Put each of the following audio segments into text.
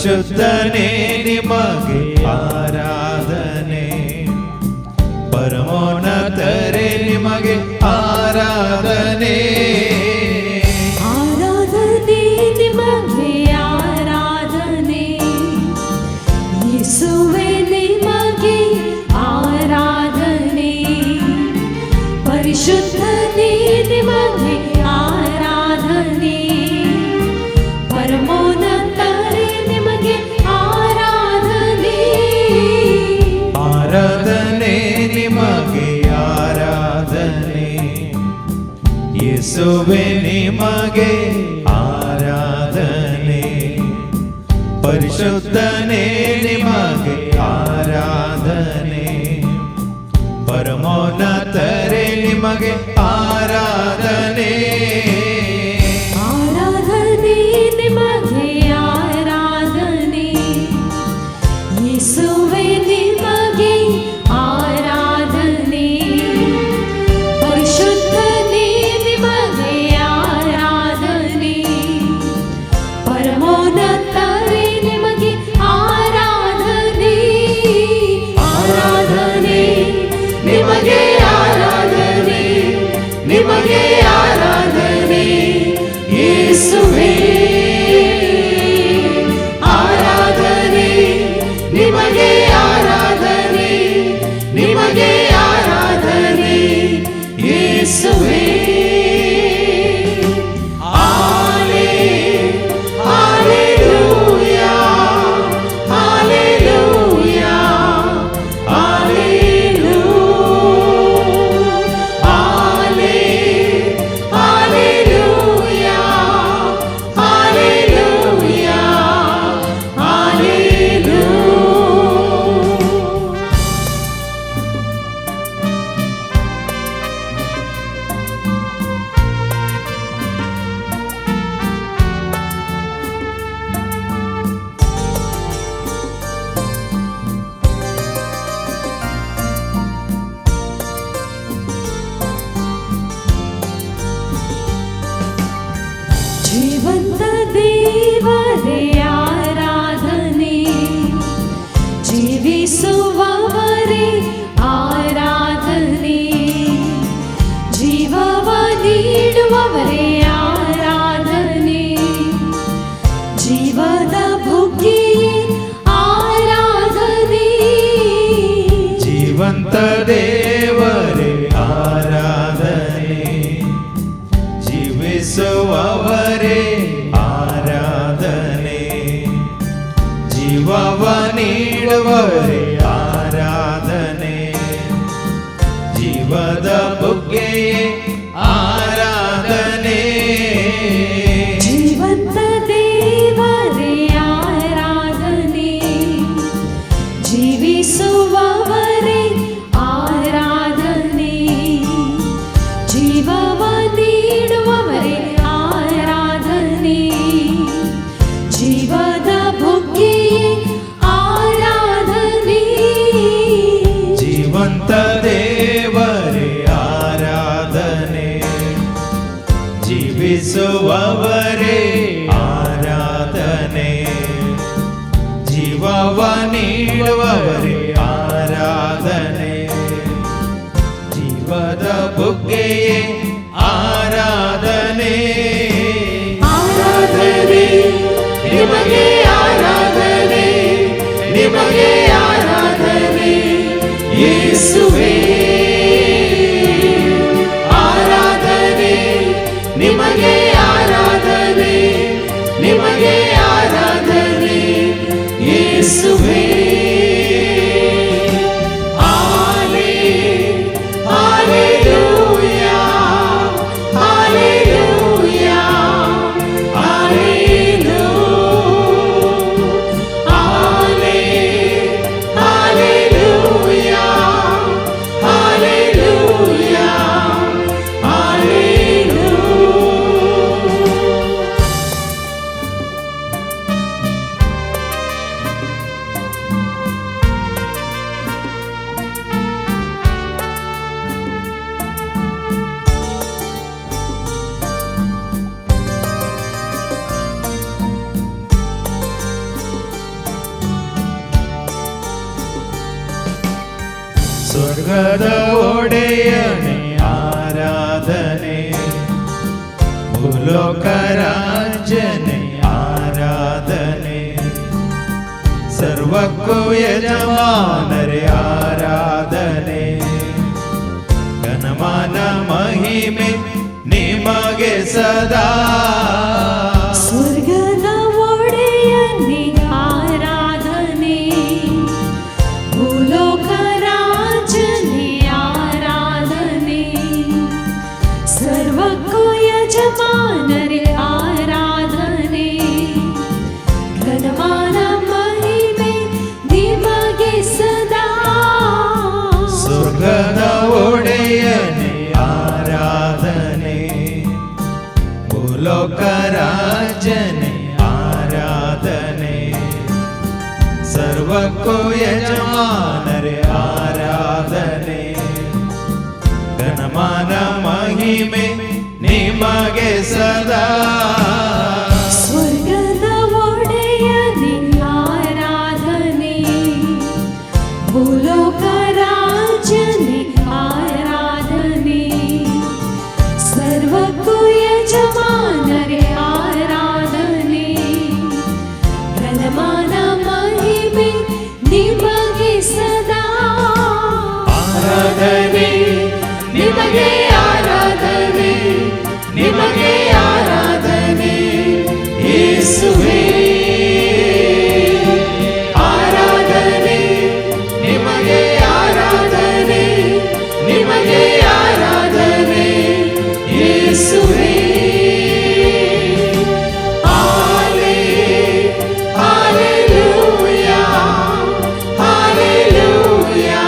ಪರಿಶುದ್ಧನೇ ನಿಮಗೆ ಆರಾಧನೆ, ಪರಮೋನ್ನತರೇ ನಿಮಗೆ ಆರಾಧನೆ. ಆರಾಧನೆ ನಿಮಗೆ ಆರಾಧನೆ, ಯೇಸುವೇ ನಿಮಗೆ ಆರಾಧನೆ, ಪರಿಶುದ್ಧನೇ ನಿಮಗೆ ಆರಾಧನೆ, ಪರಮೋನ್ನತರೇ ನಿಮಗೆ ಆರಾಧನೆ. ಆರಾಧನೆ ನಿಮಗೆ ಆರಾಧನೆ, ಯೇಸುವೇ ನಿಮಗೆ ಆರಾಧನೆ, ಪರಿಶುದ್ಧನೇ ನಿಮಗೆ ಆರಾಧನೆ, ಪರಮೋನ್ನತರೇ ನಿಮಗೆ ಆರಾಧನೆ. ಆರಾಧನೆ ನಿಮಗೆ ಆರಾಧನೆ, ಯೇಸುವೇ ನಿಮಗೆ ಆರಾಧನೆ, ಪರಿಶುದ್ಧನೇ ನಿಮಗೆ ಆರಾಧನೆ, ಪರಮೋನ್ನತರೇ ನಿಮಗೆ ಆರಾಧನೆ. ಆರಾಧನೆ ನಿಮಗೆ ಆರಾಧನೆ, ನಿಮಗೆ ಆರಾಧನೆ ಯೇಸುವೇ. ಆರಾಧನೆ ನಿಮಗೆ ಆರಾಧನೆ, ನಿಮಗೆ ಆರಾಧನೆ ಯೇಸುವೇ. ಹಾಲೆಲೂಯಾ, ಹಾಲೆಲೂಯಾ, ಜೀವಂತ ದೇವರೇ ಆರಾಧನೆ, ಜೀವಿಸುವವರೇ ಆರಾಧನೆ, ಜೀವವ ನೀಡುವವರೇ ಆರಾಧನೆ, ಜೀವದ ಬುಗ್ಗೆಯೇ ಆರಾಧನೆ. ಜೀವಂತ ದೇವರೇ ಆರಾಧನೆ, ಜೀವಿಸುವವರೇ ಆರಾಧನೆ, ಜೀವವ ನೀಡುವವರೇ ಆರಾಧನೆ, ಜೀವದ ಬುಗ್ಗೆಯೇ ಆರಾಧನೆ. ಜೀವಂತ ದೇವರೇ ಆರಾಧನೆ, ಜೀವಿಸುವವರೇ ಆರಾಧನೆ, ಜೀವವ ನೀಡುವವರೇ ಆರಾಧನೆ, ಜೀವದ ಬುಗ್ಗೆಯೇ ಆರಾಧನೆ. ಜೀವಂತ ದೇವರೇ ಆರಾಧನೆ, ಜೀವಿಸುವವರೇ ಆರಾಧನೆ, ಜೀವವ ನೀಡುವವರೇ ಆರಾಧನೆ, ಜೀವದ ಬುಗ್ಗೆಯೇ ಆರಾಧನೆ. ಆರಾಧನೆ ನಿಮಗೆ ಆರಾಧನೆ, ನಿಮಗೆ ಆರಾಧನೆ ಯೇಸುವೇ. ಆರಾಧನೆ ನಿಮಗೆ ಆರಾಧನೆ, ನಿಮಗೆ ಆರಾಧನೆ ಯೇಸುವೇ. Hallelujah, hallelujah, hallelujah, hallelujah, hallelujah. ಸ್ವರ್ಗದ ಒಡೆಯನೇ ಆರಾಧನೆ, ಭೂಲೋಕ ರಾಜನೇ ಆರಾಧನೆ, ಸರ್ವಕ್ಕೂ ಯಜಮಾನರೇ ಆರಾಧನೆ, ಘನಮಾನ ಮಹಿಮೆ ನಿಮಗೆ ಸದಾ. ಸ್ವರ್ಗದ ಒಡೆಯನೇ ಆರಾಧನೆ, ಭೂಲೋಕ ರಾಜನೇ ಆರಾಧನೆ, ಸರ್ವಕ್ಕೂ ಯಜಮಾನರೇ ಆರಾಧನೆ, ಘನಮಾನ ಮಹಿಮೆ ನಿಮಗೆ ಸದಾ. ಸ್ವರ್ಗದ ಒಡೆಯನೇ ಆರಾಧನೆ, ಭೂಲೋಕ ರಾಜನೇ ಆರಾಧನೆ, ಸರ್ವಕ್ಕೂ ಯಜಮಾನರೇ ಆರಾಧನೆ, ಘನಮಾನ ಮಹಿಮೆ ನಿಮಗೆ ಸದಾ. ಸ್ವರ್ಗದ ಒಡೆಯನೇ ಆರಾಧನೆ, ಭೂಲೋಕ ರಾಜನೇ ಆರಾಧನೆ, ಸರ್ವಕ್ಕೂ ಯಜಮಾನರೇ ಆರಾಧನೆ, ಘನಮಾನ ಮಹಿಮೆ ನಿಮಗೆ ಸದಾ. ಆರಾಧನೆ ನಿಮಗೆ, ಆರಾಧನೆ ನಿಮಗೆ, ಆರಾಧನೆ ಯೇಸುವೇ. ಆರಾಧನೆ ನಿಮಗೆ, ಆರಾಧನೆ ನಿಮಗೆ, ಆರಾಧನೆ ಯೇಸುವೇ. ಹಾಲೆಲೂಯಾ, ಹಾಲೆಲೂಯಾ,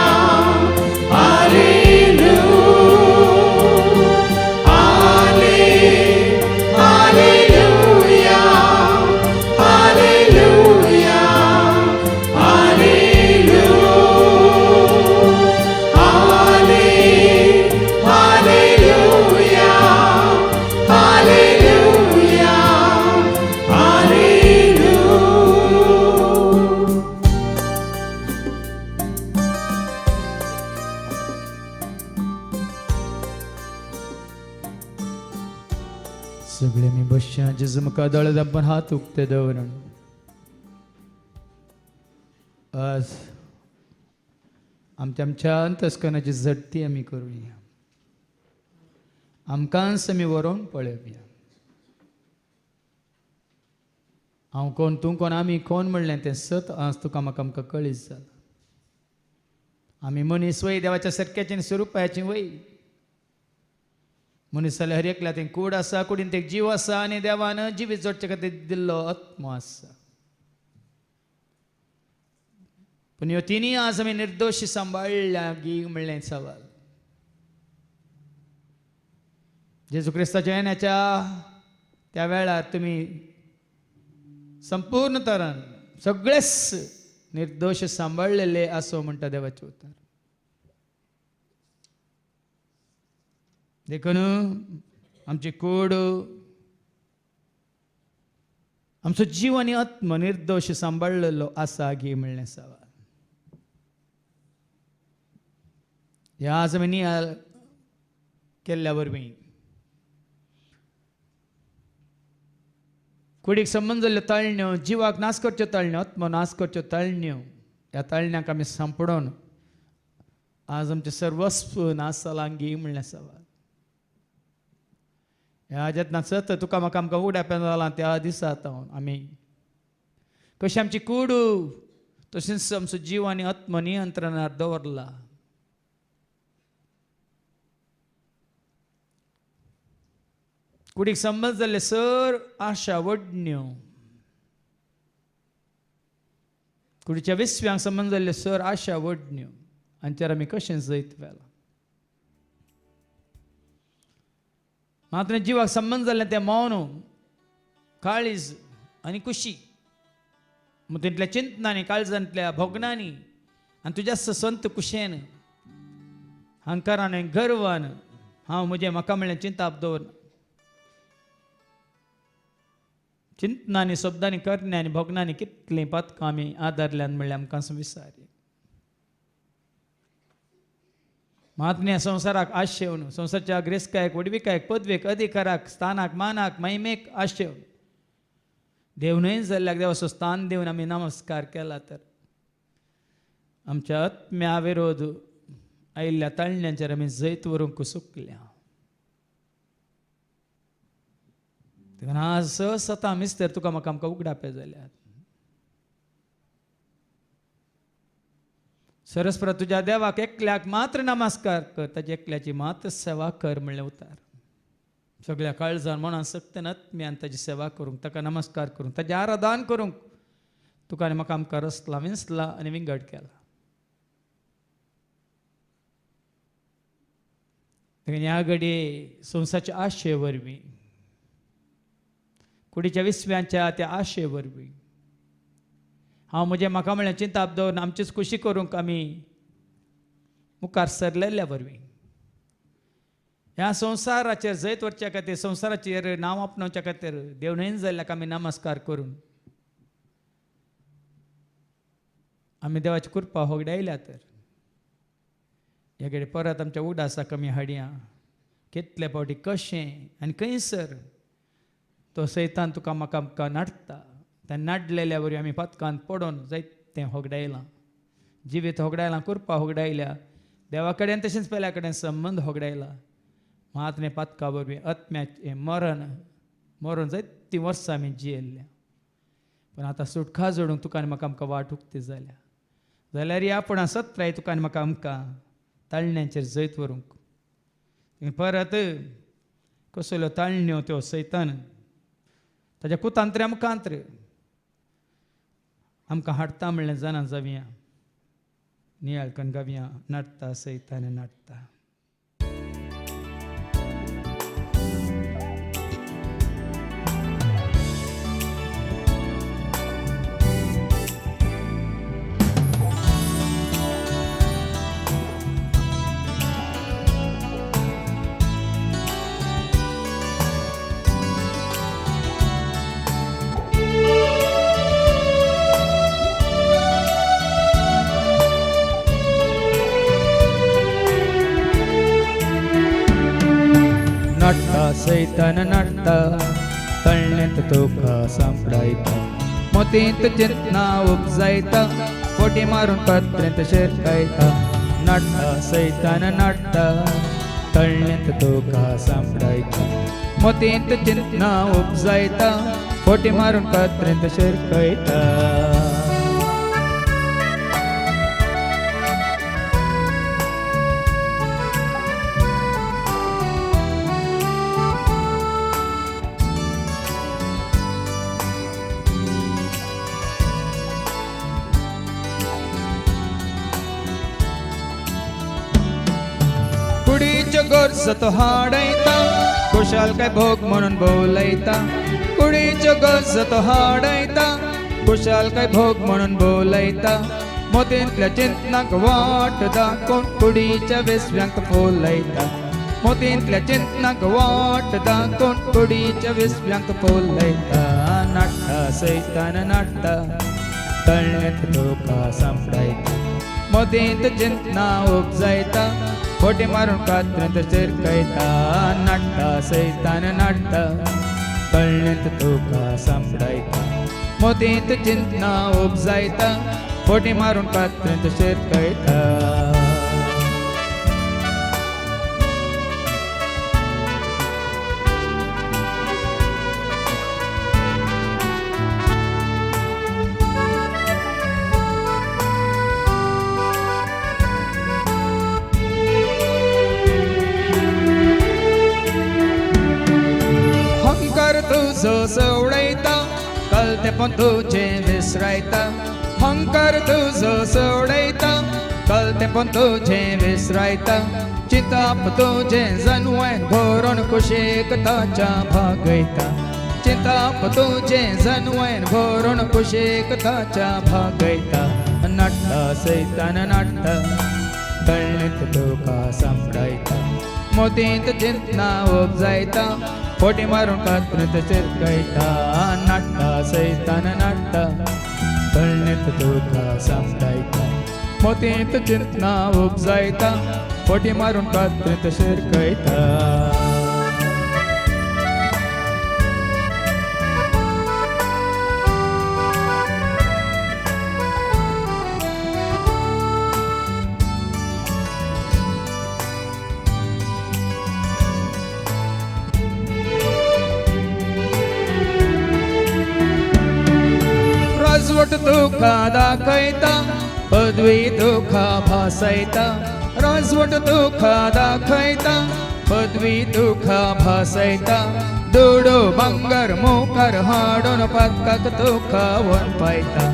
सगळे मी बश्याचे जमकादळत आपण हात उगते दवरण. आज आमच्या अंतस्करणाची झडती आम्ही करूया. आमकांच आमी व्हरोन पळयवया. हांव कोण, तूं कोण, आमी कोण म्हणलें तें सत आज तुका म्हाका आमकां कळीत जालां. आमी मनीस वय, देवाच्या सारक्याची आनी स्वरुपाची वय. मनीस जाल्यार हर एकल्या थंय कूड आसा, कुडीन ते जीव आसा, आनी देवान जिवीत जोडचे खातीर दिल्लो आत्मो आसा. पूण ह्यो तिनूय आज आमी निर्दोशी सांबाळल्या गी म्हणलें सवाल. जेजू क्रिस्ताच्या येण्याच्या त्या वेळार तुमी संपूर्ण तरान सगळेच निर्दोश सांबाळलेले आसो म्हणटा देवाचें उतर. देखून आमची कूड, आमचो जीव आनी आत्म निर्दोश सांबाळलेलो आसा गी म्हणलें सवाल. हे आज आमी नियाळ केल्ल्या वरवीं कुडीक संबंद जाल्ल्यो ताळण्यो, जिवाक नाश करच्यो ताळण्यो, आत्मो नाश करच्यो ताळण्यो, ह्या ताळण्यांक आमी सांपडोन आज आमचें सर्वस्व नाश जालां गी म्हणलें सवाल. ह्या जेन्ना सत तुका म्हाका आमकां उगड्याप्यान जालां त्या दिसा आमी कशी आमची कूड तशेंच आमचो जीव आनी आत्म नियंत्रणार दवरला. कुडीक संबंद जाल्ले सर आशा वडण्यो, कुडीच्या विस्व्यांक संबंद जाल्ले सर आशा वडण्यो हांचेर आमी कशें जैत वेला. मात्र जिवाक संबंद जाल्लें तें मौन, काळीज आनी खुशी, मतींतल्या चिंतनांनी, काळजांतल्या भोगनांनी आनी तुज्या संत कुशेन, हंकारान आनी गर्वान हांव म्हजें म्हाका म्हणलें चिंताप दवरना. चिंतनांनी, शब्दांनी, करण्यांनी, भोगनांनी कितलीं पातकां आमी आदारल्यान म्हणल्यार आमकां विचार. महात्म्या संसाराक आशेवन संसारच्या ग्रेस्कायक वडविकायक पदवेक अधिकाराक स्थानाक मानाक महिमेक आशेवन देव न्हय जाल्ल्याक देवाचो स्थान देवन आमी नमस्कार केला तर आमच्या आत्म्या विरोध आयिल्ल्या ताळण्यांचेर आमी जैत व्हरूंक सुकल्या. देखून आज सता मिस्तर तुका म्हाका आमकां उगडापे जाल्यात. सरस्पर तुज्या देवाक एकल्याक मात्र नमस्कार कर, ताच्या एकल्याची मात्र सेवा कर म्हणलें उतार. सगळ्या काळजान मनान सक्तन आत्म्यान ताची सेवा करूंक ताका नमस्कार करूंक ताचें आराधन करूंक तुका आनी म्हाका आमकां रचला विंचला आनी विंगड केला. ह्या घडये संसाच्या आशे वरवीं कुडीच्या विस्व्यांच्या त्या आशे वरवीं हांव म्हजें म्हाका म्हणलें चिंताप दवरून आमचीच खुशी करूंक आमी मुखार सरलेल्या वरवीं ह्या संवसाराचेर जैत व्हरच्या खातीर संवसाराचेर नांव आपणावच्या खातीर देव न्हय जाल्ल्याक आमी नमस्कार करून आमी देवाची कृपा होगडायल्या तर ह्या घडये परत आमच्या उडासाक आमी हाडया. कितले फावटी कशें आनी खंयसर तो सैतान तुका म्हाका आमकां नाडटा. त्या नाडलेल्या वरवीं आमी पथकांत पडोवन जायतें होगडायलां. जिवीत होगडायलां, कृपा होगडायल्या, देवा कडेन तशेंच पेल्या कडेन संबंद होगडायला. महात्म्या पथका वरवीं आत्म्याचें मरण जायतीं वर्सां आमी जियेल्ल्या. पूण आतां सुटका जोडूंक तुका आनी म्हाका आमकां वाट उक्ती जाल्या जाल्यार ह्या आपणा सत्राय तुका आनी म्हाका आमकां ताळण्यांचेर जैत व्हरूंक. परत कसल्यो ताळण्यो त्यो सैतान ताच्या कुतांत्र्या मुखांत्र आमकां हाडटा म्हणलें जाणा जावया. नियाळकन गावया. नाडटा सैतान नाडटा. नाडटा सैतान नाडटा तळ्ळेंत तुका सांपडायता. मोतींत चिंतना उपजायता फोटी मारून कत्रेंत शिरकायता. नाडटा सैतान नाडटा तळ्ळेंत तुका सांपडायता. मोतींत चिंतना उपजायता फोटी मारून कत्रेंत शिरकायता. कुडीच्यो गोरजो तो हाडयता खुशाल काय भोग म्हणून भोवलयता. कुडीच्यो गोरजो तो हाडयता खुशाल काय भोग म्हणून भोवलयता. मोतींतल्या चिंतनाक वाट दाखोवन कुडीच्या वेसव्यांक फोलयता. मोतींतल्या चिंतनाक वाट दाखोवन कुडीच्या वेसव्यांक फोलयता. नाडटा सैतान नाडटा तळ्ळेंत तुका सांपडायता. मोतींत चिंतना उपजायता फोटी मारून कात्रेंत शिरकायता. नाडटा सैतान नाडटा तळ्ळेंत तुका सांपडायता. मोतींत चिंतना उपजायता फोटी मारून कात्रेंत शिरकायता. तुझो सोडयता कळतेपण तुजें विसरायता. हंकार तुझो सोडयता कळतेपण तुजें विसरायता. चिंताप तुजें जणवय भरून कुशीक ताच्या भागयता. चिंताप तुजें जणवय भरून कुशीक ताच्या भागयता. नाडटा सैतान नाडटा तळ्ळेंत तुका सांपडायता. मोतींत चिंतना उपजायता फोटी मारून कात्रेंत शिरकायता. नाडटा सैतान नाडटा तळ्ळेंत तुका सांपडायता. मोतींत चिंतना उपजायता फोटी मारून कात्रीत शिरकयता. राजवट तुका दाखयता, पदवी तुका भासयता. राजवट तुका दाखयता, पदवी तुका भासयता. दुडू भांगर मुखार हाडून पदकाक तुका वन पायता.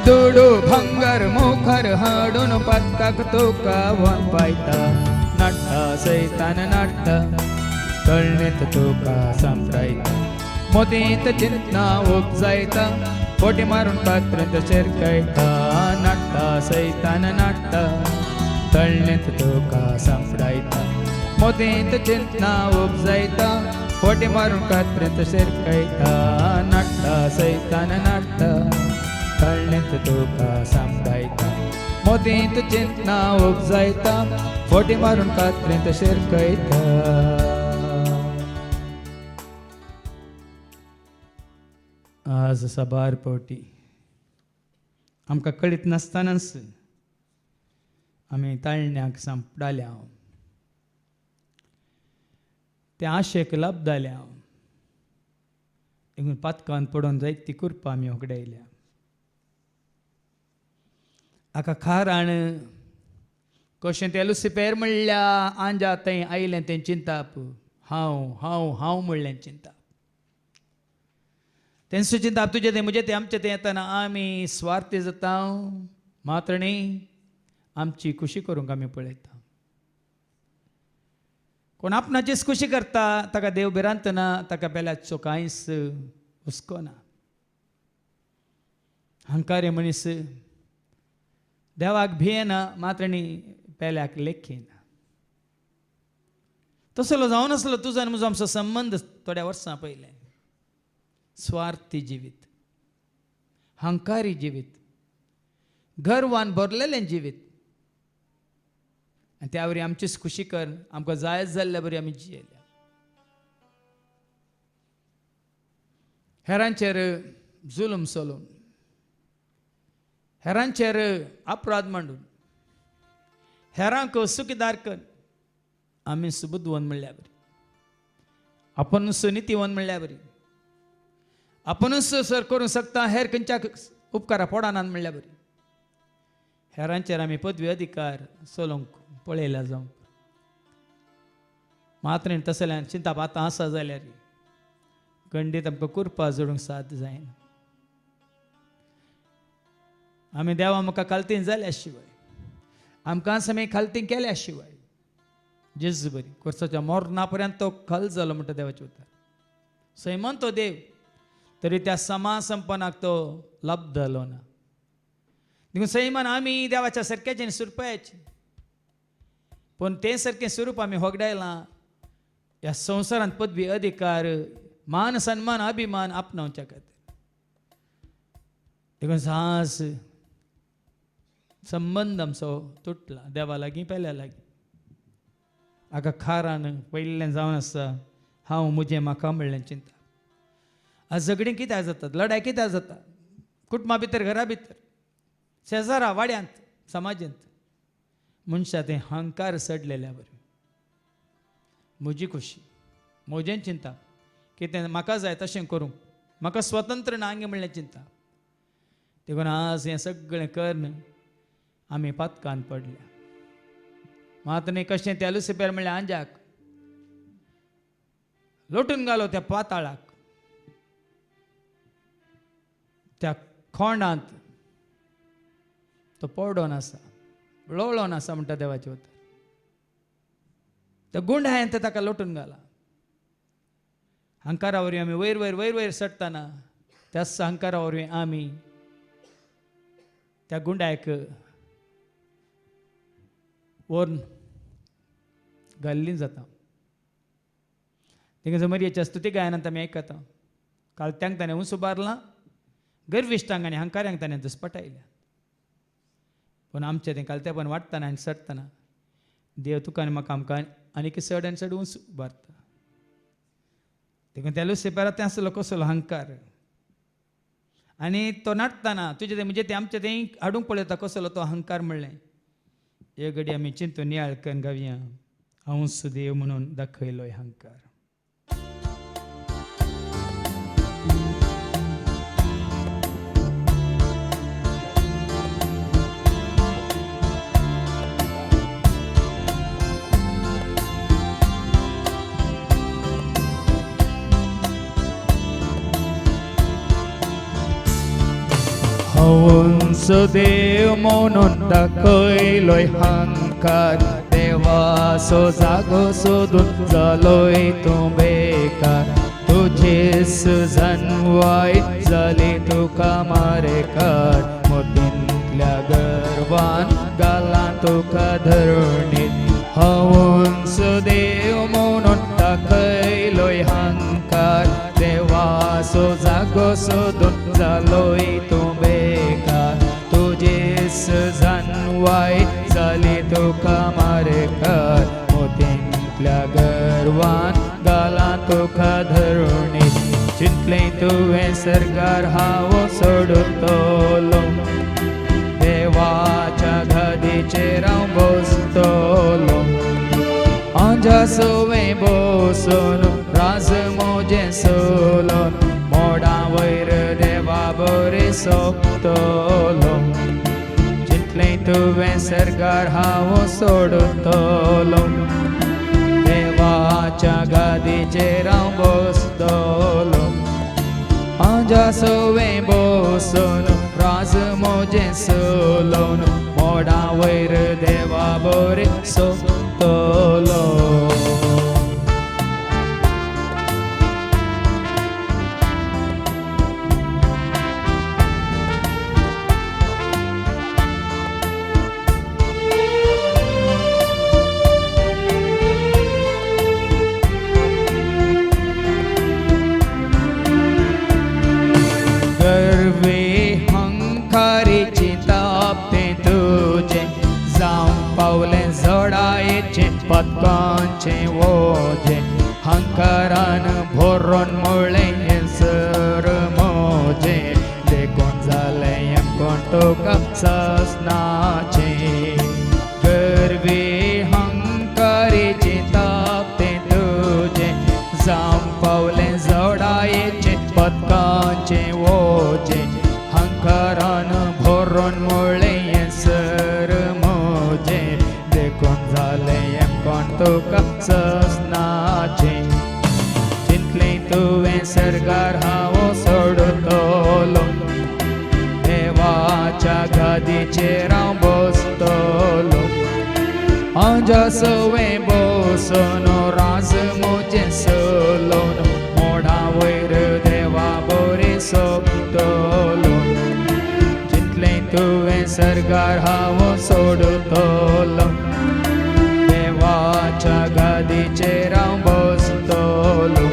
दुडू भांगर मुखार हाडून पदकाक तुका वन पायता. नाट्टा सैतान नाट्टा, कळणीत तुका सांपडायता. मोदीत चिंतना उपजायता, फोटी मारून कात्रीत शिरकयता. नाट्टा सैतान नाट्टा, कळणीत तुका सांपडायता. मोदीत चिंतना उपजायता, फोटी मारून कात्रीत शिरकयता. नाट्टा सैतान नाट्टा, कळणीत तुका सांपडायता. मोदीत चिंतना उपजायता, फोटी मारून कात्रीत शिरकयता. आज सबार पोटी आमकां कळीत नासतनाच आमी ताळण्याक सांपडाल्या. त्या आशेक लाभदाल्या. देखून पातकान पडून जायत ती कुरपा आमी होगडायल्या. आका खाराण कशें तें लुसिफेर म्हणल्या आंजा थंय आयलें तें चिंताप. हांव हांव हांव म्हणलें चिंताप. तेंचो चिंताप तुजें तें म्हजें तें आमचें तें येताना आमी स्वार्थी जाता. मात्र न्ही, आमची खुशी करूंक आमी पळयता. कोण आपणाचीच खुशी करता ताका देव भिरांतना, ताका पेल्याचो कांयच हुस्कोना. हंकारी मनीस देवाक भियेना, मात्र न्ही पेल्याक लेखीना. तसलो जावन आसलो तुजो आनी म्हजो आमचो संबंद थोड्या वर्सां पयलें. स्वार्थी जिवीत, हंकारी जिवीत, गर्वान भरलेलें जिवीत. आनी त्या वरी आमचीच खुशी कर, आमकां जायच जाल्ल्या बरी आमी जियेल्या. हेरांचेर जुलम चलोवन, हेरांचेर अपराध मांडून, हेरांक सुखीदार कर, आमी सुबुद्दवन म्हणल्या बरी, आपुणूच नितीवन म्हणल्या बरी, आपुणूच सर करूंक शकता, हेर खंयच्या उपकारा पडनात म्हणल्या बरी. हेरांचेर आमी पदवी अधिकार चलोवंक पळयल्या जावं. मात्र तसल्यान चिंताप आतां आसा जाल्यार खंडीत आमकां कुरपा जोडूंक साद जायना. आमी देवा म्हाका खालतीन जाल्या शिवाय, आमकां समे खालतीन केल्या शिवाय जेजू बरी कोर्साच्या मोरणा पर्यंत तो खल जालो म्हणटा देवाचे उतार. सैमान तो देव तरी त्या समा संपन्नाक तो लब्ध जालो ना. देखून सैमान आमी देवाच्या सारक्याचे आनी सुरपयाचे, पण ते सारकें स्वरूप आमी होगडायलां. ह्या संवसारांत पदवी अधिकार मान सन्मान अभिमान आपणावच्या खातीर. देखून सास संबंद आमचो तुटला देवा लागीं पेल्या लागीं. हाका खारान पयलें जावन आसा हांव म्हजें म्हाका म्हणलें चिंता. आज झगडीं कित्याक जातात, लढाय कित्याक जाता, कुटुंबा भितर घरा भितर शेजारा वाड्यांत समाजांत. मनशा तें हंकार सडलेल्या बरें. म्हजी खुशी, म्हजें चिंता, कितें म्हाका जाय तशें करूंक, म्हाका स्वतंत्र नांगे म्हणलें चिंता. देखून आज हें सगळें कर्ण आमी पातकान पडल्या. मात न्ही कशें त्या लुसिफेर म्हणलें आंजाक लोटून घालो त्या पाताळाक, त्या खोंडांत तो पडोन आसा, लोळोन आसा म्हणटा देवाचे उतर. त्या गुंडायेन ताका लोटून घाला. हंकारा वरवीं आमी वयर वयर वयर वयर सडटना त्याच हंकारा वरवीं आमी त्या गुंडायक व्हरून घाल्लीं जाता. देखून मरयेच्या स्तुती गायनांत आमी आयकता. कालत्यांक ताणें उंच उबारलां, गर्विश्टांक आनी हंकाऱ्यांक ताणें दुस्पटायल्या. पूण आमचें तें कालतेपण वाडटना आनी सडटना देव तुका आनी म्हाका आमकां आनीक चड आनी चड उंच उबारता. देखून त्या लुसिफराक तें आसलो कसलो अहंकार. आनी तो नाटतना तुजें तें म्हणजे तें आमचें तें हाडूंक पळयता कसलो तो अहंकार म्हणलें. एक घडी आमी चिंतून नियाळ करून घावया. हांवूच देव म्हणून दाखयलो अहंकार. हांवूच देव म्हणून दाखयलोय अहंकार. देवाचो जागो सोदून जालोय तूं बेकार. तुजेच जानवाय जाली तुका मारेकार. मोतींतल्या गर्वान घाला तुका धरणीत. हांवूच देव म्हणून दाखयलोय अहंकार. देवाचो जागो सोदून जालोय तूं बेकार. तुजेच जानवाय जाली तुका मारेकार. मोतींतल्या गर्वान घाला तुका धरणीत. चिंतलें तुवें सरकार हांव सोडटलो. देवाच्या गादीचेर हांव बसतलो. आंजा सोवें बसून राज मोजें सोलोन. मोडा वयर देवा बरें सोंपतलो. चिंतलें तुवें सरकार हांव सोडटलो. देवाच्या गादीचेर हांव बसतलो. आंजा सोवें बसून राज मोजें सोलोन. मोडा वयर देवा बरें सोंपतलो. गर्वे हंकारीची तापते तुजे. जावं पावलें जडायेचें पदकांचें वोजें. हंकारान भरून मोळ्ळें हें सर मोजें. देखून जालें एमकोण तुका ससनाचें. गर्वे हंकारीची तापते तुजे. जावं पावलें जडायेचें पदकांचें वोजें. हंकारान भरून मोळ्ळें हें सर मोजें. देखून जालें एमकोण तुका ससनाचें. चिंतलें तुवें सरकार हांव सोडटलो. देवाच्या गादीचेर हांव बसतलो. आंजा सोवें बसून राज मोजें सोलोन. मोडा वयर देवा बरें सोंपतलो. चिंतलें तुवें सरकार हांव सोडटलो. देवाच्या गादीचेर हांव बसतलो.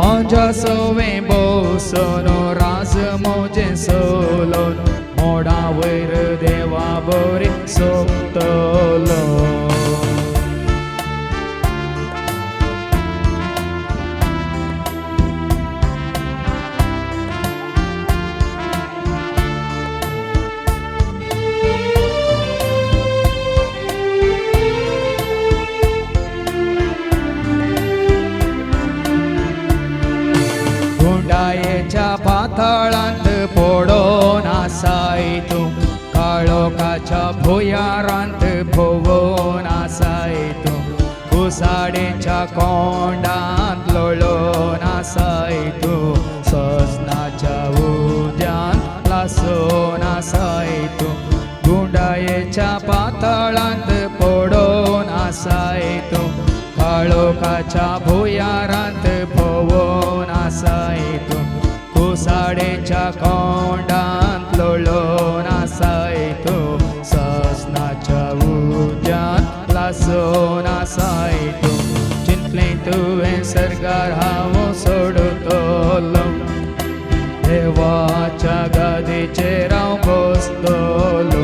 आंजा सोवें बसून राज मोजें सोलोन. मोडा वयर देवा बरें सोंपतलो. गुंडायेच्या पाताळांत पडोन आसाय तूं. काळोखाच्या भुयारांत भोंवून आसाय तूं. कुसाडेच्या कोंडांत लोळोन आसाय तूं. सजनाच्या उज्यांत लासून आसाय तूं. गुंडायेच्या पाताळांत पडोन आसाय तूं. काळोखाच्या भुयारांत भोंवून आसाय तूं. कुसाडेच्या कोंडांत लोळोन आसाय तूं. ससनाच्या उज्यांत लासून आसाय तूं. चिंतलें तुवें सरकार हांव सोडटलो. देवाच्या गादीचेर हांव बसतलो.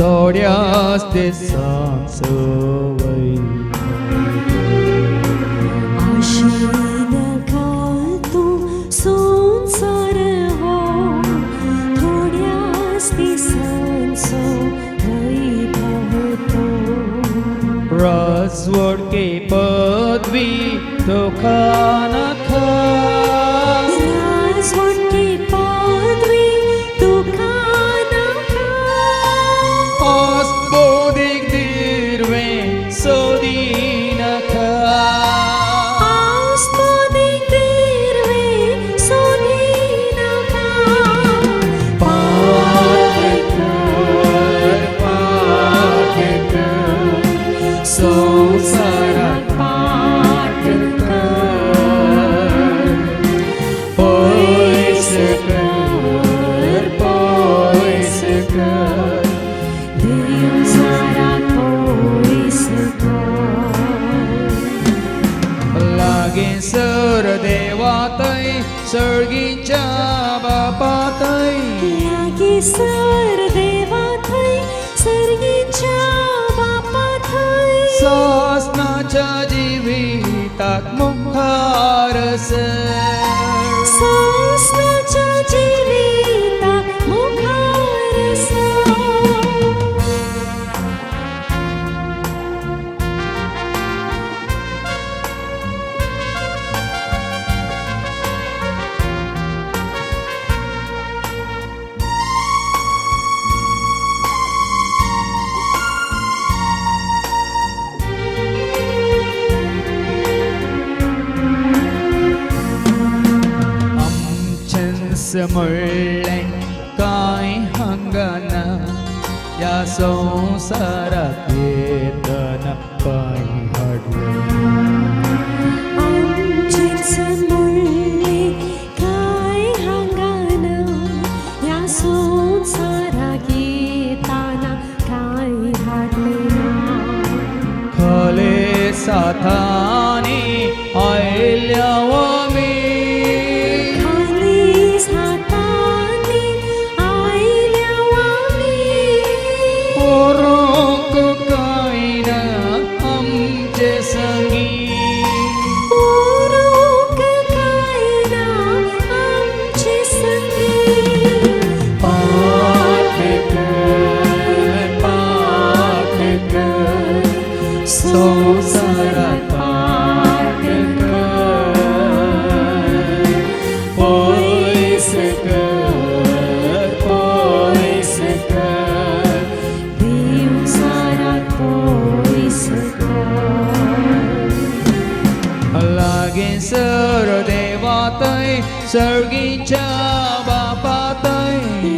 थोड्याच दिसांचो आशेन काल तूं संसार हो थोड्याच दिसांचो वैभव तो राजवडके पदवी तुका नाका राजवटी पदवी तुका नाका आस्पोदीक दिर्वे सोदी नाका आस्पदीक दिर्वे सोदी नाका पाठ कर संसारात पाठ कर पयस कर देव सारा पयस कर लागीं सर देवातय सर्गीच्या बापातय लागीं सर देवा थंय सर्गीच्या बापा थंय सासनाच्या जिविताक मुखार सासणाच्या जिविताक मुखार सर आमचेंस म्हणलें कांय हांगाना ह्या संवसाराक येतना कांय हाडलें आमचेच म्हणले काय हांगाना ह्या संवसाराक येताना काय हाडले ना खले साथानी आयल्या आमी खाली सातांनी आयल्या आमी ओरोंक कांय ना आमचे संगी ओरोक काय ना आमचे संगी पाठ कर संसारात पाठ कर पयस कर देव सारा पयस कर लागीं सर देवातय सर्गीच्या बापातय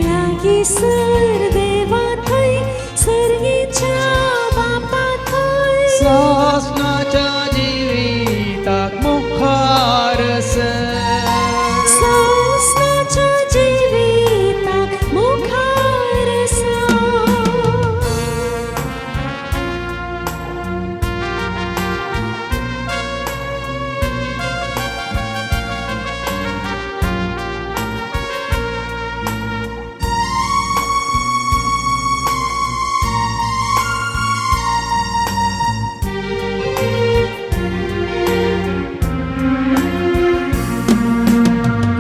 लागीं सर देवा थंय सर्गीच्या बापा थंय सासनाच्या जिविताक मुखार सासणाच्या जिविताक मुखार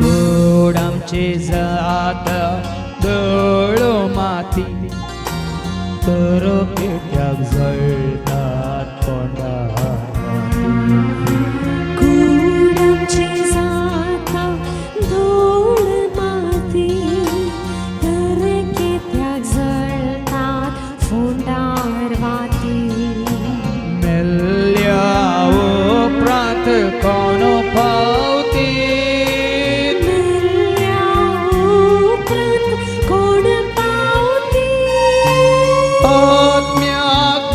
गोड आमचे जात दळो माती करो पेट्याक जळटात कोंडार कूड आमची जाता धूळ माती दरेके त्याग जळतात फोंडार वाती मेल्ल्या उपरांत कोणो पावती मेल्ल्या उपरांत कोण पावती आत्म्याक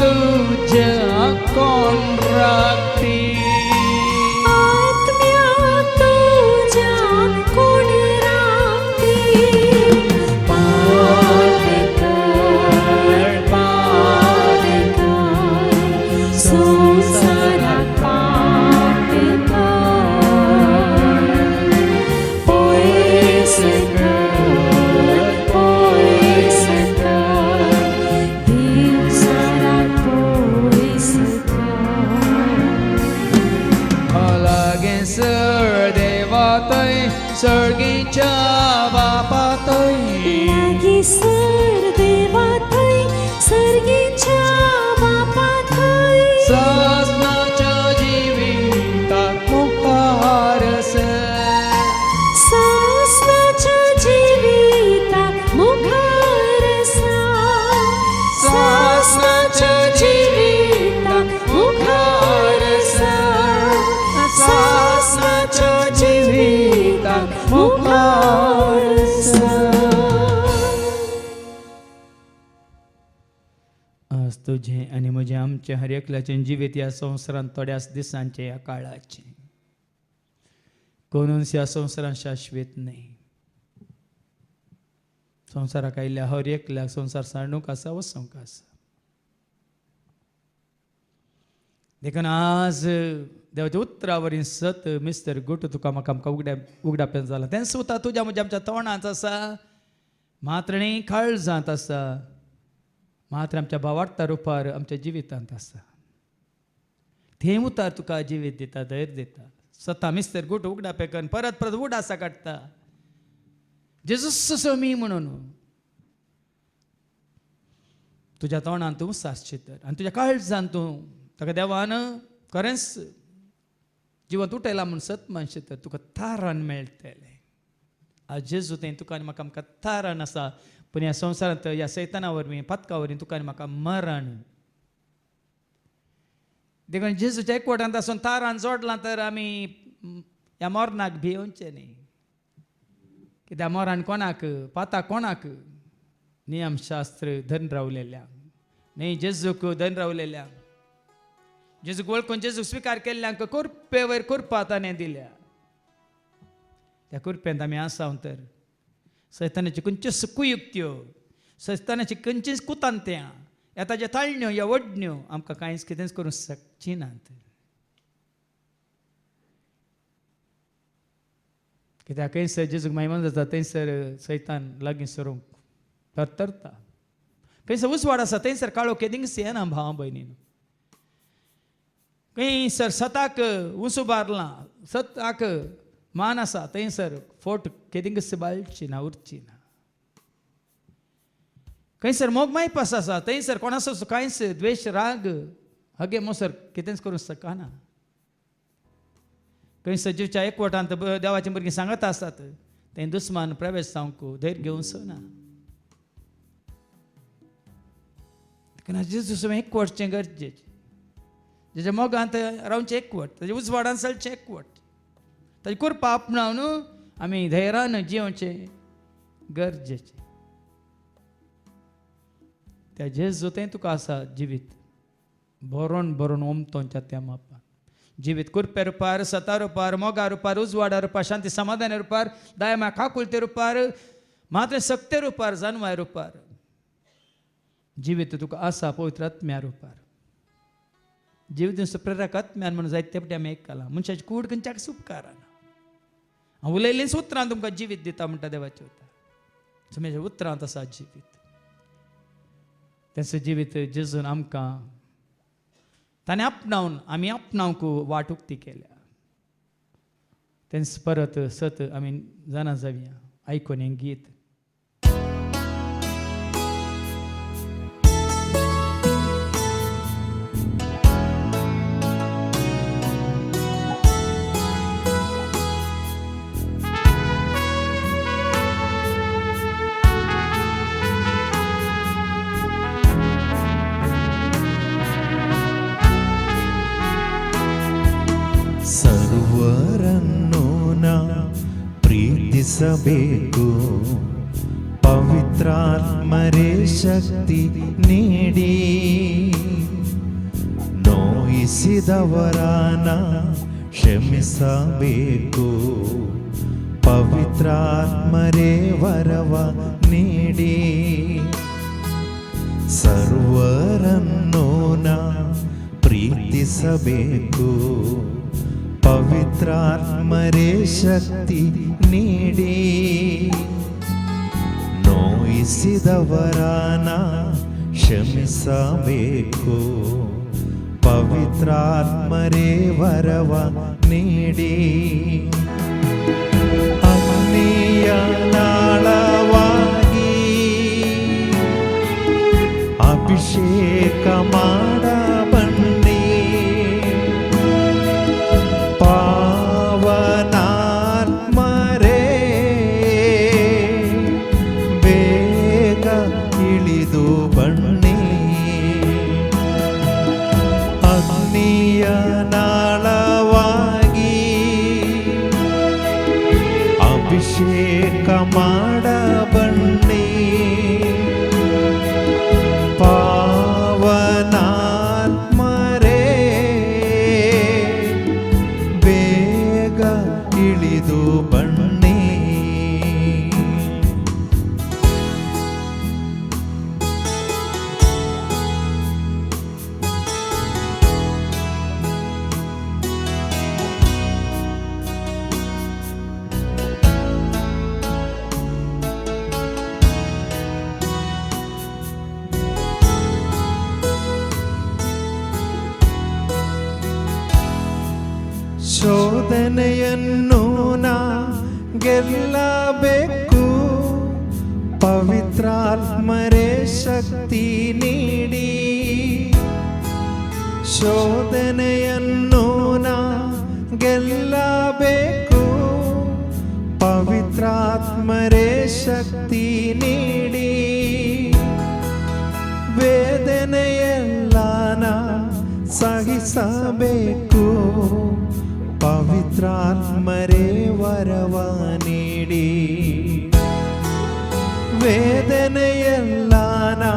सर्गीच्या बापा थंय लागीसर देवा थंय सर्गीच्या बापा थंय सासनाच्या जिविताक मुखारस सासनाच्या जिविताक मुखारसा सासनाच्या जिविताक मुखारसा सासनाच्या जिविताक मुखारसा आज तुझे आणि म्हजे आमचे हर एकल्याचे जिवीत या संवसारांत थोड्याच दिसांचे या काळाचे कोणूच ह्या संवसारांत शाश्वत नाही संवसाराक आयिल्ल्या हर एकल्याक संवसार साणूक आसा वसोंक आसा देखून आज देवाच्या उतरावरील सत मिस्टर गुट तुका म्हाका आमकां उगडाप्यान जाला तें सुद्दां तुज्या म्हज्या आमच्या तोंडांत आसा मात्र न्ही काळजांत आसा मात्र आमच्या भावार्था रुपार आमच्या जिवितांत आसा थंय उतार तुका जिवीत दिता धैर्य दिता स्वता मिस्टर गुट उगडापेकन परत परत उडासा काडटा जेजूस मी म्हणून तुज्या तोंडान तूं सासची तर आनी तुज्या काळजान तूं ताका देवान खरेंच जिवंत उठयला म्हूण सत मनशे तर तुका थारान मेळटलें आज जेजू तें तुका आनी म्हाका आमकां थारान आसा पूण ह्या संवसारांत ह्या सैताना वरवीं पातका वरवीं तुका आनी म्हाका मरण देखून जेजूच्या एकवटांत आसून थारान जोडलां तर आमी ह्या मरणाक भियोवचें न्ही कित्याक मरण कोणाक पाताक कोणाक नियमशास्त्र धन रावलेल्या न्ही जेजूक धन रावलेल्या जेजूक वळखून जेजूक स्विकार केल्ल्यांक कुरपे वयर कुरपा ताणें दिल्या त्या कुरप्यांत आमी आसाव तर सैतानाची खंयच्योच कुयुक्त्यो सैतानाची खंयचीच कुतांत्यां ह्या ताज्या ताळण्यो ह्या वडण्यो आमकां कांयच कितेंच करूंक शकची नात कित्याक खंयसर जेजूक महिमान जाता थंयसर सैतान लागीं सरूंक तरतरता खंयसर उसवाड आसा थंयसर काळो केदिंगस येना भावां भयणीन खंयसर सताक उंचुबारलां सताक मान आसा थंयसर फोट केदिंगस बाळची ना उरची ना खंयसर मोगमायपास आसा थंयसर कोणाचो कांयच द्वेश राग हगे मोसर कितेंच करूंक शकना खंयसर जीवच्या एकवटांत देवाची भुरगीं सांगत आसतात थंय दुस्मान प्रवेश जावंक धैर्य घेवंक सोना जेजूस एकवटचें गरजेचें जेच्या मोगांत रावचें एकवट ताच्या उजवाडांत चलचें एकवट ताची कुरपा आपणावन आमी धैर्यान जिवचें गरजेचें त्या जेजू तें तुका आसा जिवीत बरोवन बरोवन ओमतोंच्या त्या मापान जिवीत कुरप्या रुपार सता रुपार मोगा रुपार उजवाडा रुपार शांती समाधाना रुपार दायमा काकुलते रुपार मात्र सक्ते रुपार जानवाय रुपार जिवीत तुका आसा पवित्र आत्म्या रुपार जिवीत प्रेरक आत्म्यान म्हणून जायते फावटी आमी आयकलां मनशाची कूड खंयच्याक उपकाराना हांव उलयलींच उतरां तुमकां जिवीत दिता म्हणटा देवाचें उतर तुमच्या उतरांत आसा जिवीत तेंचो जिवीत जेजून आमकां ताणें आपणावन आमी आपणावंक वाट उक्ती केल्या तेंच परत सत आमी जाणा जावया आयकून हें गीत ಸರ್ವರನ್ನು ನಾ ಪ್ರೀತಿಸಬೇಕು ಪವಿತ್ರಾತ್ಮರೇ ಶಕ್ತಿ ನೀಡಿ ನೋಯಿಸಿದವರನ ಕ್ಷಮಿಸಬೇಕು ಪವಿತ್ರಾತ್ಮರೇ ವರವ ನೀಡಿ ಸರ್ವರನ್ನು ನಾ ಪ್ರೀತಿಸಬೇಕು ಪವಿತ್ರಾತ್ಮರೇ ಶಕ್ತಿ ನೀಡಿ ನೋಯಿಸಿದವರನ ಕ್ಷಮಿಸಬೇಕು ಪವಿತ್ರಾತ್ಮರೇ ವರವ ನೀಡಿ ಅಭಿಷೇಕ ಮಾಡ ಬನ್ನಿ ಪಾವನಾತ್ಮರೇ ಬೇಗ ಇಳಿದು ಬನ್ನಿ ಅಗ್ನಿಯ ನಾಳವಾಗಿ ಅಭಿಷೇಕ ಮಾಡ ಬನ್ನಿ ಪಾವನಾತ್ಮರೇ ಬೇಗ ಇಳಿದು ಬನ್ನಿ ಶೋಧನೆಯನ್ನು ನಾ ಗೆಲ್ಲಬೇಕು ಪವಿತ್ರಾತ್ಮರೇ ಶಕ್ತಿ ನೀಡಿ ಶೋಧನೆಯನ್ನು ನಾ ಗೆಲ್ಲಬೇಕು ಪವಿತ್ರಾತ್ಮರೇ ಶಕ್ತಿ ನೀಡಿ ವೇದನೆಯೆಲ್ಲ ನಾ ಸಹಿಸಬೇಕು ಪವಿತ್ರಾತ್ಮರೇ ವರವ ನೀಡಿ ವೇದನೆಯೆಲ್ಲ ನಾ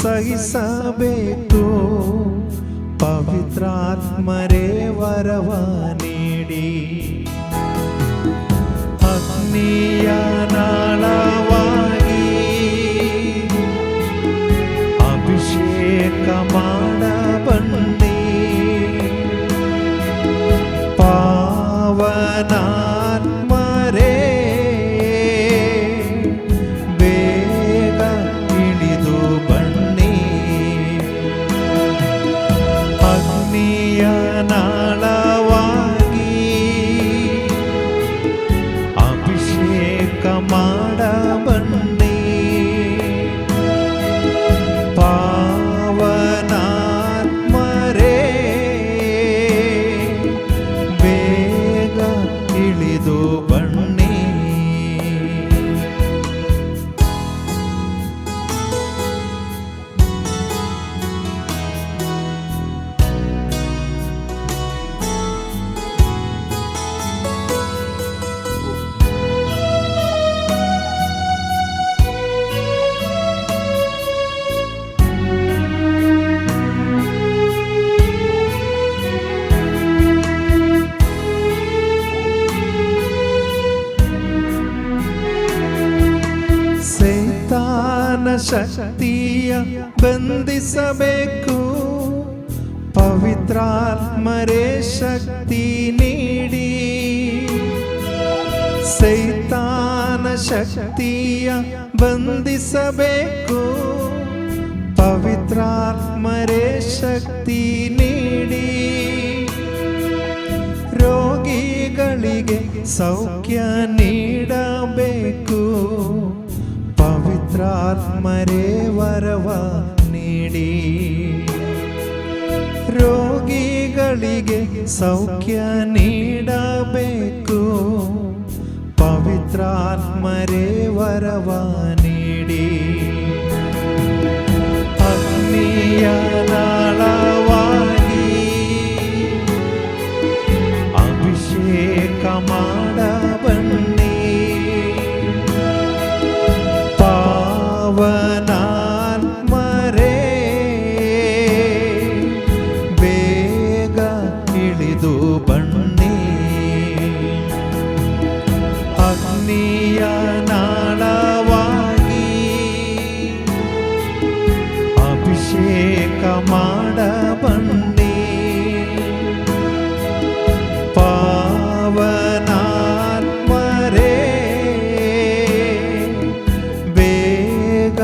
ಸಹಿಸಬೇಕು ಪವಿತ್ರಾತ್ಮರೇ ವರವ ನೀಡಿ ಅಗ್ನಿಯ ನಾಳವಾಗಿ ಅಭಿಷೇಕ ಮಾಡ ಬನ್ನಿ ಪಾವನಾತ್ಮರೇ ಬೇಗ ಇಳಿದು ಬನ್ನಿ ಅಗ್ನಿಯ ನಾಳವಾಗಿ ಅಭಿಷೇಕ ಮಾಡ ಬನ್ನಿ ಪಾವನಾತ್ಮರೇ ಬೇಗ ಇಳಿದು ಬನ್ನಿ ಸೈತಾನ ಶಕ್ತಿಯ ಬಂಧಿಸಬೇಕು ಪವಿತ್ರಾತ್ಮರೇ ಶಕ್ತಿ ನೀಡಿ ಸೈತಾನ ಶಕ್ತಿಯ ಬಂಧಿಸಬೇಕು ಪವಿತ್ರಾತ್ಮರೇ ಶಕ್ತಿ ನೀಡಿ ರೋಗಿಗಳಿಗೆ ಸೌಖ್ಯ ನೀಡಬೇಕು ಪವಿತ್ರಾತ್ಮರೇ ವರವ ನೀಡಿ ರೋಗಿಗಳಿಗೆ ಸೌಖ್ಯ ನೀಡಬೇಕು ಪವಿತ್ರಾತ್ಮರೇ ವರವ ನೀಡಿ ಅಗ್ನಿಯ ನಾಳವಾಗಿ ಅಭಿಷೇಕ ಮಾಡ ಬನ್ನಿ ಪಾವನಾತ್ಮರೇ ಬೇಗ ಇಳಿದು ಬನ್ನಿ ಅಗ್ನಿಯ ನಾಳವಾಗಿ ಅಭಿಷೇಕ ಮಾಡ ಬನ್ನಿ ಪಾವನಾತ್ಮರೇ ಬೇಗ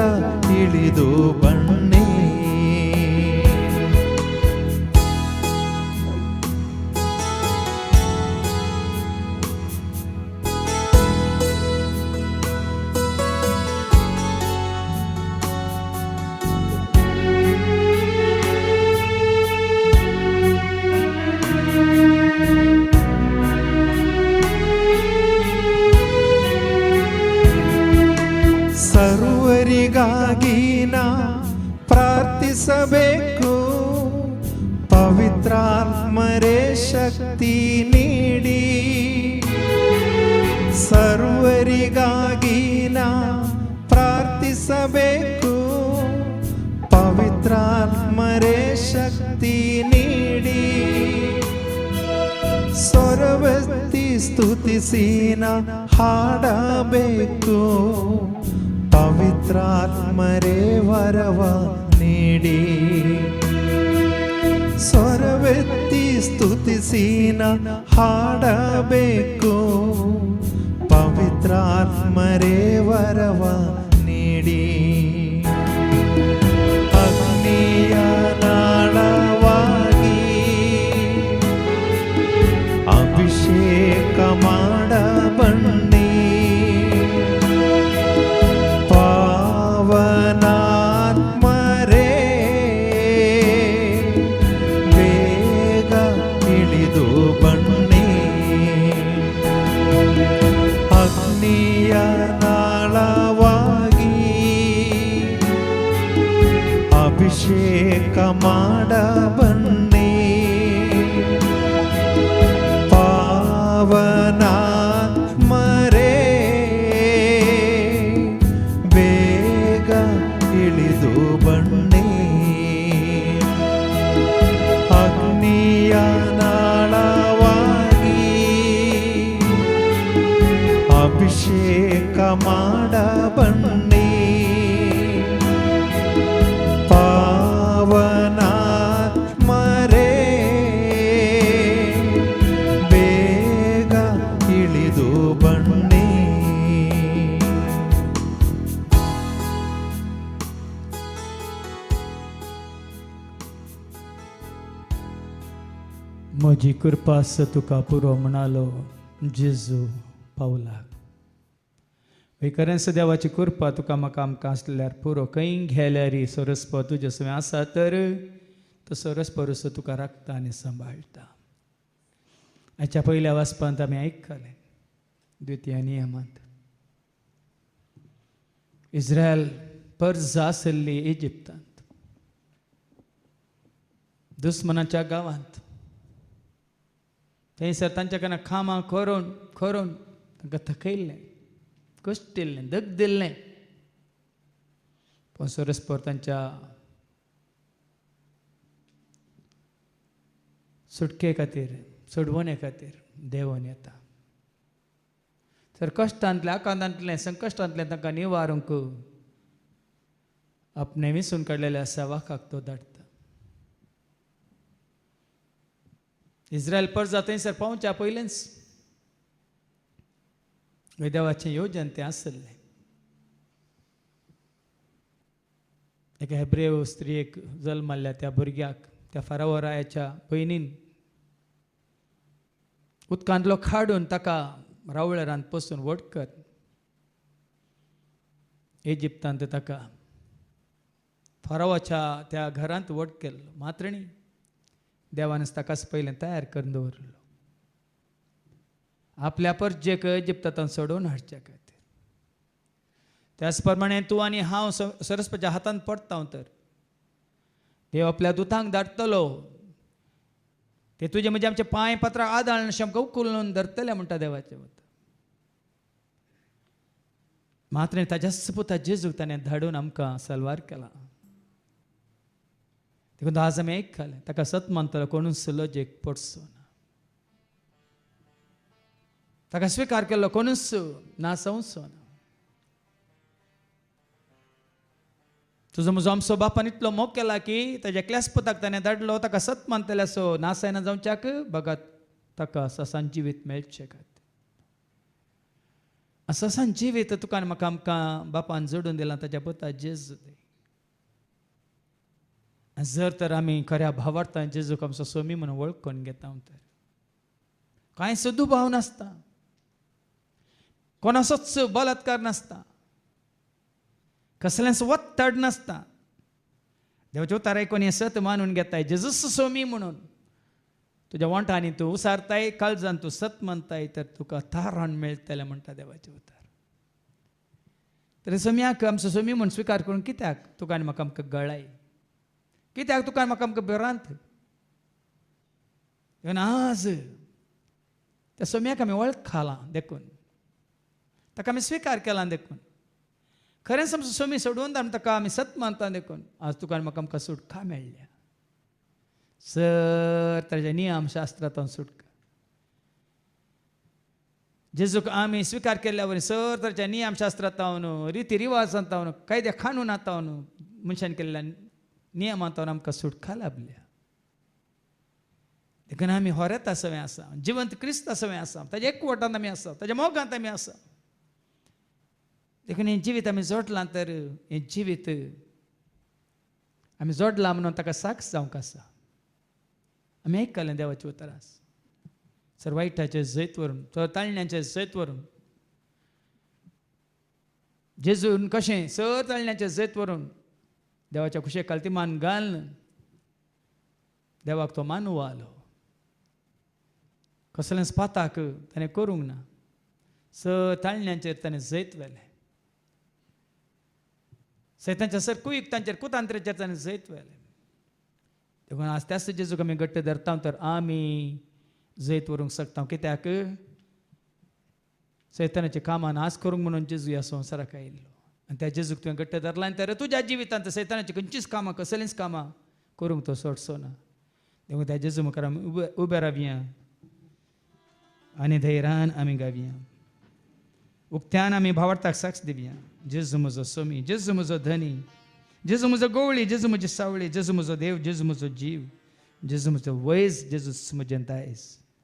ಇಳಿದು ಬನ್ನಿ ಪ್ರಾರ್ಥಿಸಬೇಕು ಪವಿತ್ರಾತ್ಮರೇ ಶಕ್ತಿ ನೀಡಿ ಸರ್ವರಿಗಾಗಿ ನಾ ಪ್ರಾರ್ಥಿಸಬೇಕು ಪವಿತ್ರಾತ್ಮರೇ ಶಕ್ತಿ ನೀಡಿ ಸ್ವರವೆತ್ತಿ ಸ್ತುತಿಸಿನ ಹಾಡಬೇಕು ಪವಿತ್ರಾತ್ಮರೇ ವರವ ನೀಡಿ ಸ್ವರವೆತ್ತಿ ಸ್ತುತಿಸಿನ ಹಾಡಬೇಕು ಪವಿತ್ರಾತ್ಮರೇ ವರವ ನೀಡಿ ಅಗ್ನಿಯ ನಾಳವಾಗಿ ಅಭಿಷೇಕ ಮಾಡಬನ್ನಿ ಪಾವನಾತ್ಮರೇ ಬೇಗ ಇಳಿದು ಬನ್ನಿ ಅಗ್ನಿಯ ನಾಳವಾಗಿ ಅಭಿಷೇಕ ಮಾಡಬನ್ನಿ ಪಾವನಾತ್ಮರೇ ಬೇಗ ಇಳಿದು ಬನ್ನಿ ಅಗ್ನಿಯ ನಾಳವಾಗಿ ಅಭಿಷೇಕ ಮಾಡಬನ್ನಿ ಪಾವನಾತ್ಮರೇ ಬೇಗ ಇಳಿದು ಬನ್ನಿ म्हजी कृपा आसा तुका पुरो म्हणालो जेजू पावला खरेंच देवाची कृपा तुका म्हाका आमकां आसल्यार पुरो खंय गेल्यार सरस्प तुजे सगळें आसा तर तो सरस्परूस तुका राखता आनी सांबाळटा हाच्या पयल्या वाचपांत आमी आयकले द्वितीय नियमांत इस्रायल पर्ज आसली इजिप्तांत दुस्मनाच्या गांवांत थंयसर तांच्या कडल्यान कामां करून करून तांकां थकयल्लें कश्टिल्लें दग दिल्लें पूण सरस्पर तांच्या सुटके खातीर सोडवणे खातीर देंवन येता तर कश्टांतले आकांतांतले संकश्टांतले तांकां निवारूंक आपणे विसून काडलेल्या सेवकाक तो धाडटा इस्रायल पर्जा थंयसर पावच्या पयलेंच देवाचें येवजन तें आसलें एका हेब्रेव स्त्रियेक जल्माल्या त्या भुरग्याक त्या फाराओ रायाच्या भयणीन उदकांतलो खाडून ताका रावळेरांत पसून वडकत इजिप्तांत ताका फारावाच्या त्या घरांत वड केल्लो मात्रिणी देवानच ताकाच पयलें तयार करून दवरलो आपल्या परजेक इजिप्तांत सोडून हाडच्या खातीर त्याच प्रमाणे तूं आनी हांव सरस्वतीच्या हातांत पडटा तर देव आपल्या दुतांक धाडटलो ते तुजे म्हणजे आमचे पांय पत्राक आदाळून अशें आमकां उखलून धरतले म्हणटा देवाचें वत मात्र ताच्या पुता जेजूक ताणें धाडून आमकां सलवार केला देखून आज आमी आयकले ताका सत मानतलो कोणूच लजेक पडचो ना ताका स्विकार केल्लो कोणूच नासवचो ना तुजो म्हजो आमचो बापान इतलो मोग केला की ताच्या एकल्याच पुताक ताणें धाडलो ताका सत मानतले सो नासायना जावच्याक बगात ताका ससान जिवीत मेळचें खातीर ससान जिवीत तुका आनी म्हाका आमकां बापान जोडून दिलां ताच्या पुता जेजू जर तर आमी खऱ्या भावार्थान जेजूक आमचो सोमी म्हणून वळखून घेता तर कांय सदुभाव नासता कोणाचोच बलात्कार नासता कसलेंच वत्तड नासता देवाच्या उतार आयकून हें सत मानून घेताय जेजूस सोमी म्हणून तुज्या वंटांनी तूं उसारताय काळजान तूं सत मानताय तर तुका तारण मेळटलें म्हणटा देवाचें उतार तर सोम्याक आमचो सोमी म्हणून स्विकार करून कित्याक तुका आनी म्हाका आमकां गळाय कित्याक तुका म्हाका आमकां भिरांत आज त्या सोम्याक आमी वळखला देखून ताका आमी स्विकार केला देखून खरेंच आमचो सोमी सोडून आमी ताका आमी सत मानता देखून आज तुका म्हाका आमकां सुटका मेळ्ळ्या सर ताच्या नियम शास्त्रांतून सुटका जेजूक आमी स्विकार केल्ल्या वरी सर ताच्या नियम शास्त्रांतून रिती रिवाजांतून कायद्या कानुनांतून मनशान केल्ल्या नियमांतून आमकां सुटका लाभल्या देखून आमी होरेत आसवें आसा जिवंत क्रिस्त आसवें आसा ताच्या एकवटांत आमी आसा ताच्या मोगांत आमी आसा देखून हें जिवीत आमी जोडलां तर हें जिवीत आमी जोडलां म्हणून ताका साक्ष जावंक आसा आमी आयकलें देवाचें उतर सर वायटाचें जैत व्हरून सर ताळण्याचें जैत व्हरून जेजून कशें सर ताळण्याचें जैत व्हरून देवाच्या कुशेक मान घालन देवाक तो मानू आलो कसलेंच पाताक ताणें करूंक ना सर ताळण्यांचेर ताणें जैत व्हेलें सैतांच्या सर कुयुक्तांचेर कुतांत्र्याचेर ताणें जैत व्हेलें देखून आज त्याच जेजूक आमी घट्ट धरता तर आमी जैत व्हरूंक शकता कित्याक सैतानाचें कामां नाश करूंक म्हणून जेजू ह्या संवसाराक आयिल्लो आनी त्या जेजूक तुवें घट्ट धरला तर तुज्या जिवितांत सैतानाची खंयचीच कामां कसलींच कामां करूंक तो सोडचो ना देखून त्या जेजू मुखार आमी उबे रावया आनी धैर्यान आमी गावया उक्त्यान आमी भावार्थाक साक्ष दिवया जेजू म्हजो सोमी जेजू म्हजो धनी जेजू म्हजो गवळी जेजू म्हजी सावळी जेजू म्हजो देव जेजू म्हजो जीव जेजू म्हजो वयस जेजू म्हजें दायज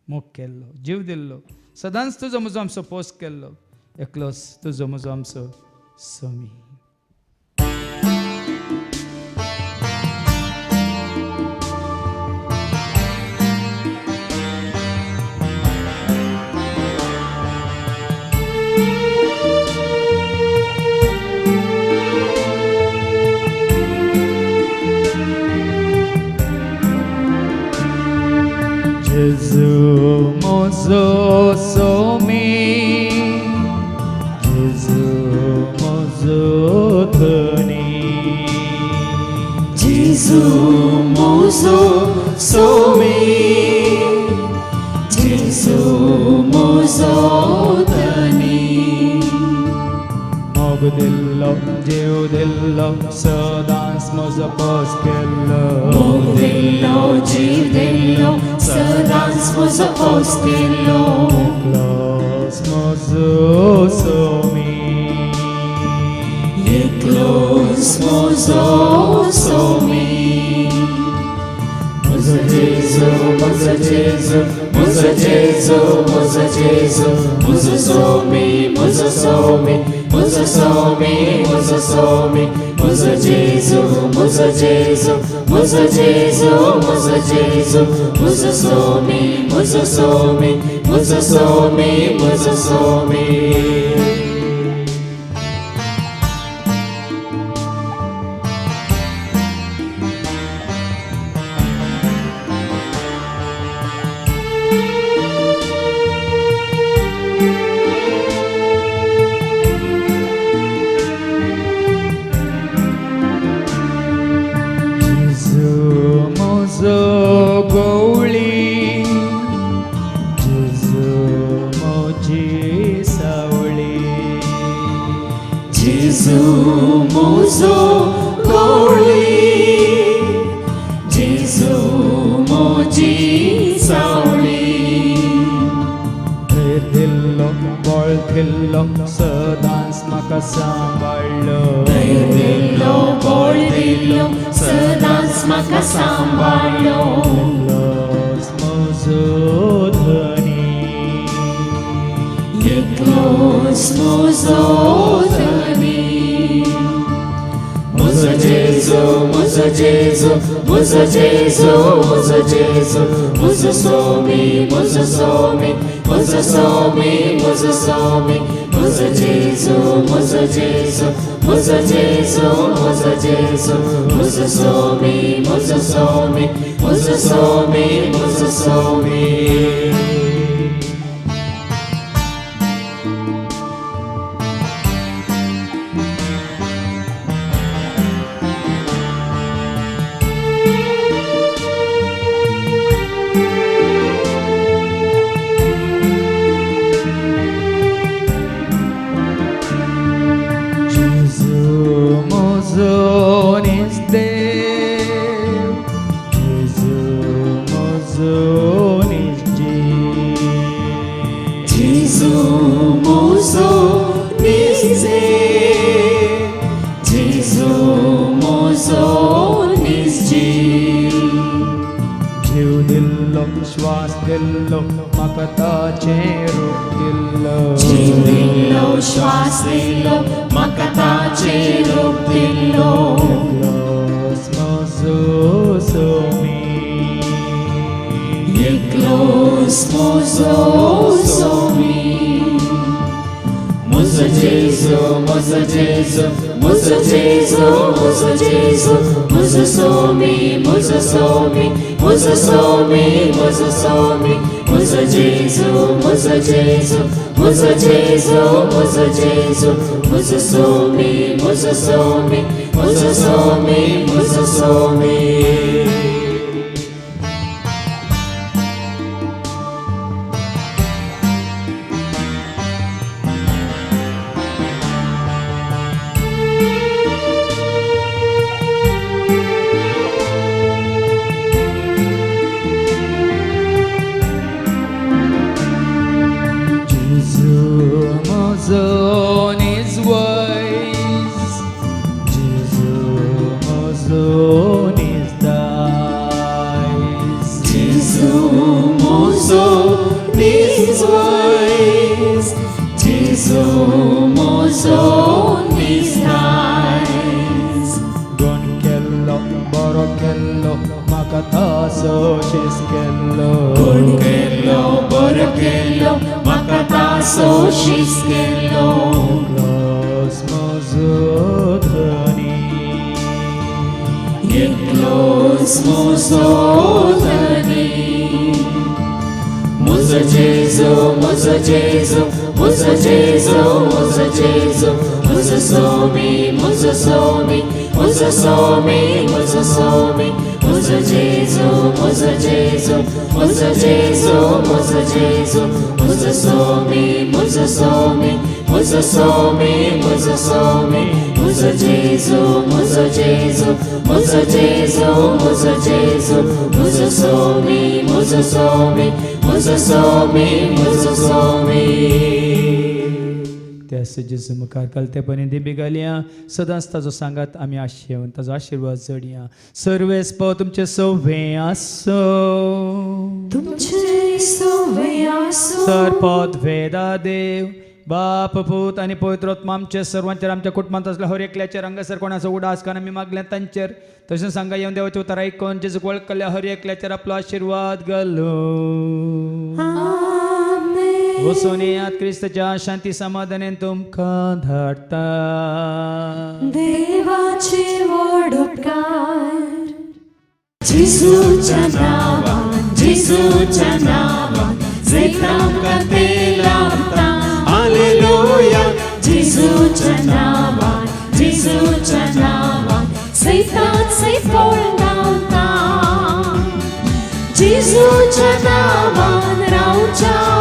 मोग केल्लो जीव दिल्लो सदांच तुजो म्हजो आमचो पोस केल्लो एकलोच तुजो म्हजो आमचो Somi Jesu mozo somi Jesu mozo thani Jesu mozo somi Jesu mozo thani Mog dillo jev dillo sadans mozo poskello Mog dillo jeev dillo Sadans mozo poskello Eklos mozo somi Eklos mozo somi Mozo Jesu, mozo Jesu, mozo Jesu, mozo Jesu, mozo somi, mozo somi, mozo somi, mozo somi, mozo Jesu, mozo Jesu, mozo Jesu, mozo Jesu, mozo somi, mozo somi, mozo somi, mozo somi. गवळी जेजू मोजी सावळी Jesu mozo goli Jesu moji sauli धैर्य दिल्लो बळ दिल्लो सदांच म्हाका सांबाळ्ळो Dillo bol dillo Sadans maka samballo एकलोच म्हजो धनी Eklos mozo dhani Mozo Jesu, mozo Jesu, mozo Jesu, mozo Jesu, mozo somi, mozo somi, mozo somi, mozo somi, mozo Jesu, mozo Jesu, mozo Jesu, mozo Jesu, mozo somi, mozo somi, mozo somi, mozo somi. Mojo निजे जेजू mojo निजी जीव दिल्लो श्वास दिल्लो म्हाका ताचे रूप दिल्लो जीव दिल्लो श्वास दिल्लो म्हाका ताचे रूप दिल्लो मोजो सोमी एकलोस मोजो सोमी मोजो जेजू मोजो जेजू मोजो जेजू मोजो जेजू मोजो सोमी मोजो सोमी मोजो सोमी मोजो सोमी मोजो जेजू मोजो जेजू मोजो जेजू मोजो जेजू मोजो सोमी मोजो सोमी मोजो सोमी मोजो सोमी Amazon is wise, Jesus Amazon is dies. Jesus mozo nis wise Jesus mozo nis nice Gon kello, boro kello, makataso shiskello. Kello borkello makataso shiskello Klos mozodani. Eklos mozo dani Mozo Jesu mozo Jesu mozo Jesu mozo Jesu mozo somi mozo somi mozo somi mozo somi mozo Jesu mozo Jesu mozo Jesu mozo Jesu mozo somi mozo somi mozo somi mozo somi mozo Jesu mozo Jesu mozo Jesu mozo Jesu mozo somi mozo somi mozo somi mozo somi त्यास जेजू मुखार कलतेपणी दिबिगल्या सदांच ताजो सांगात आमी आशेवन ताजो आशिर्वाद जोडया सर्वेस पाव तुमचे सव्वे आसो तुमचे सोवे आसो सरपद वेदा देव बाप पूत आनी पवित्र आत्मा आमचे सर्वांचेर आमच्या कुटुंबांत असल्या हर एकल्याचेर हांगासर कोणाचो उडास कान आमी मागल्या तांचेर तशेंच सांगा येवन देवाचे उतर आयकून जेजूक वळखल्या हर एकल्याचेर आपलो आशिर्वाद घालो वचून येयात क्रिस्ताच्या शांती समाधानान तुमकां धाडटा देवाचे व्हड उपकार जेजूच्या नांवान जेजूच्या नांवान सैतांका ते लावता हालेलुया जेजूच्या नांवान जेजूच्या नांवान सैतान सैफोळ लावता जेजूच्या नांवान रावच्या